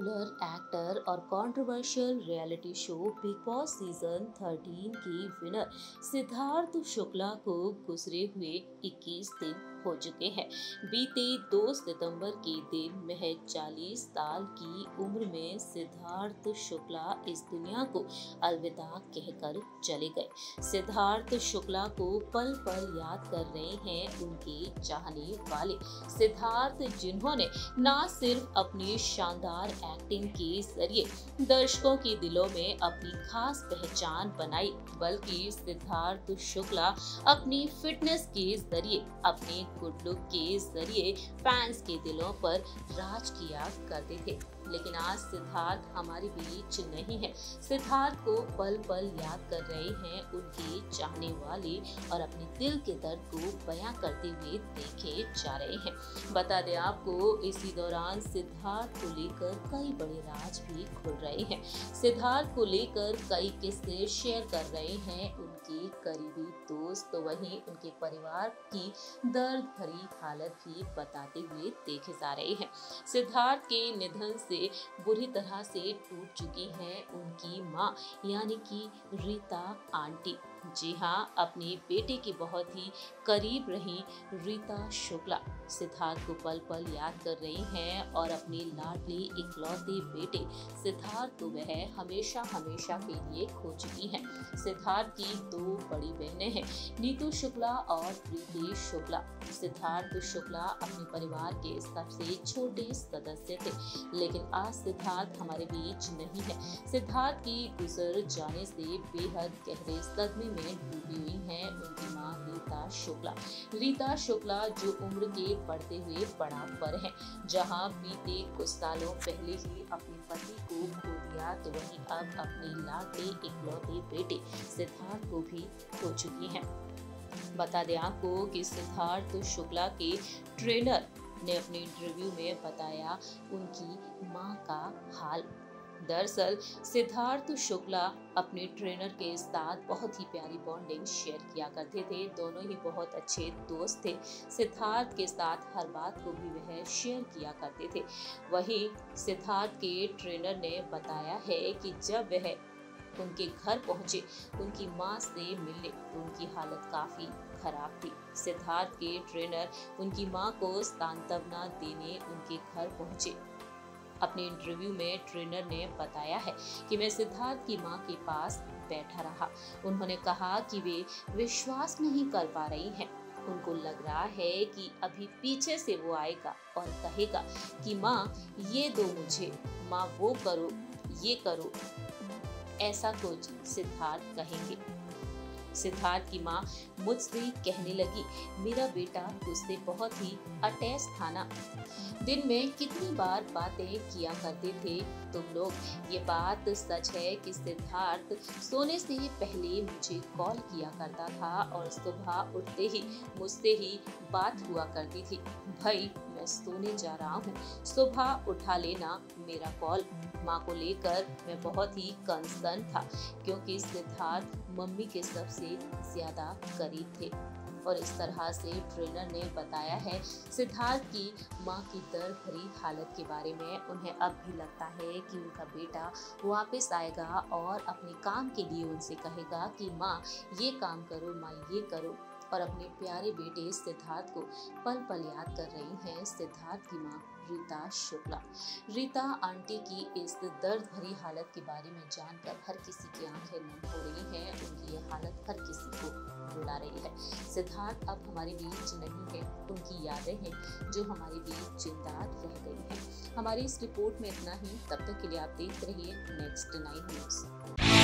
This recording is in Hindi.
पॉपुलर एक्टर और controversial reality show big boss season 13 की विनर सिद्धार्थ शुक्ला को गुजरे हुए 21 दिन हो चुके हैं। बीते 2 सितंबर के दिन महज 40 साल की उम्र में सिद्धार्थ शुक्ला इस दुनिया को अलविदा कहकर चले गए। सिद्धार्थ शुक्ला को पल पल याद कर रहे हैं उनके चाहने वाले। सिद्धार्थ जिन्होंने न सिर्फ अपनी शानदार एक्टिंग के जरिए दर्शकों के दिलों में अपनी खास पहचान बनाई, बल्कि सिद्धार्थ शुक्ला अपनी फिटनेस के जरिए, अपने गुड लुक के जरिए फैंस के दिलों पर राज किया करते थे। लेकिन आज सिद्धार्थ हमारे बीच नहीं है। सिद्धार्थ को पल पल याद कर रहे हैं उनके चाहने वाले और अपने दिल के दर्द को बयां करते हुए देखे जा रहे हैं। बता दें आपको, इसी दौरान सिद्धार्थ को लेकर कई बड़े राज भी खुल रहे हैं। सिद्धार्थ को लेकर कई किस्से शेयर कर रहे हैं उनके करीबी दोस्त, तो वहीं उनके परिवार की दर्द भरी हालत भी बताते हुए देखे जा रहे हैं। सिद्धार्थ के निधन से बुरी तरह से टूट चुकी है उनकी मां, यानी कि रीता आंटी। जी हाँ, अपने बेटे की बहुत ही करीब रही रीता शुक्ला सिद्धार्थ को पल पल याद कर रही हैं और अपने लाडले इकलौते बेटे सिद्धार्थ को वह हमेशा हमेशा के लिए खो चुकी हैं। सिद्धार्थ की 2 बड़ी बहनें हैं, नीतू शुक्ला और प्रीति शुक्ला। सिद्धार्थ शुक्ला अपने परिवार के सबसे छोटे सदस्य थे, लेकिन आज सिद्धार्थ हमारे बीच नहीं है। सिद्धार्थ की गुजर जाने से बेहद गहरे सदमे में डूबी हुई हैं उनकी मां रीता शुक्ला। रीता शुक्ला जो उम्र के बढ़ते हुए पड़ाव पर हैं, जहां बीते कुछ सालों पहले ही अपने पति को खो दिया, तो वहीं अब अपने लाडले इकलौते बेटे सिद्धार्थ को भी खो चुकी हैं। बता दें आपको कि सिद्धार्थ शुक्ला के ट्रेनर ने अपने इंटरव्यू में बताया उनकी मां का हाल। दरअसल सिद्धार्थ शुक्ला अपने ट्रेनर के साथ बहुत ही प्यारी बॉन्डिंग शेयर किया करते थे। दोनों ही बहुत अच्छे दोस्त थे। सिद्धार्थ के साथ हर बात को भी वह शेयर किया करते थे। वहीं सिद्धार्थ के ट्रेनर ने बताया है कि जब वह उनके घर पहुंचे उनकी मां से मिलने, तो उनकी हालत काफी खराब थी। सिद्धार्थ के ट्रेनर उनकी मां को सांत्वना देने उनके घर पहुंचे। अपने इंटरव्यू में ट्रेनर ने बताया है कि मैं सिद्धार्थ की मां के पास बैठा रहा। उन्होंने कहा कि वे विश्वास नहीं कर पा रही हैं। उनको लग रहा है कि अभी पीछे से वो आएगा और कहेगा कि मां ये दो मुझे, मां वो करो, ये करो, ऐसा कुछ सिद्धार्थ कहेंगे। सिद्धार्थ की मां मुझसे कहने लगी, मेरा बेटा तुझसे बहुत ही अटैच था ना, दिन में कितनी बार बातें किया करते थे तुम लोग। ये बात सच है कि सिद्धार्थ सोने से पहले मुझे कॉल किया करता था और सुबह उठते ही मुझसे ही बात हुआ करती थी, भाई मैं सोने जा रहा हूँ, सुबह उठा लेना मेरा कॉल। माँ को लेकर मैं बहुत ही कंसर्न था, क्योंकि सिद्धार्थ मम्मी के सबसे ज्यादा करीब थे। और इस तरह से ट्रेनर ने बताया है सिद्धार्थ की मां की दर्द भरी हालत के बारे में। उन्हें अब भी लगता है कि उनका बेटा वापस आएगा और अपने काम के लिए उनसे कहेगा कि मां ये काम करो, मां ये करो। और अपने प्यारे बेटे सिद्धार्थ को पल पल याद कर रही हैं सिद्धार्थ की मां रीता शुक्ला। रीता आंटी की इस दर्द भरी हालत के बारे में जानकर हर किसी की आंखें नम हो रही हैं। उनकी ये हालत हर किसी को रुला रही है। सिद्धार्थ अब हमारे बीच नहीं है, उनकी यादें हैं जो हमारे बीच जिंदा रह गई हैं। हमारी इस रिपोर्ट में इतना ही। तब तक के लिए आप देखते रहिए नेक्स्ट 9 न्यूज़।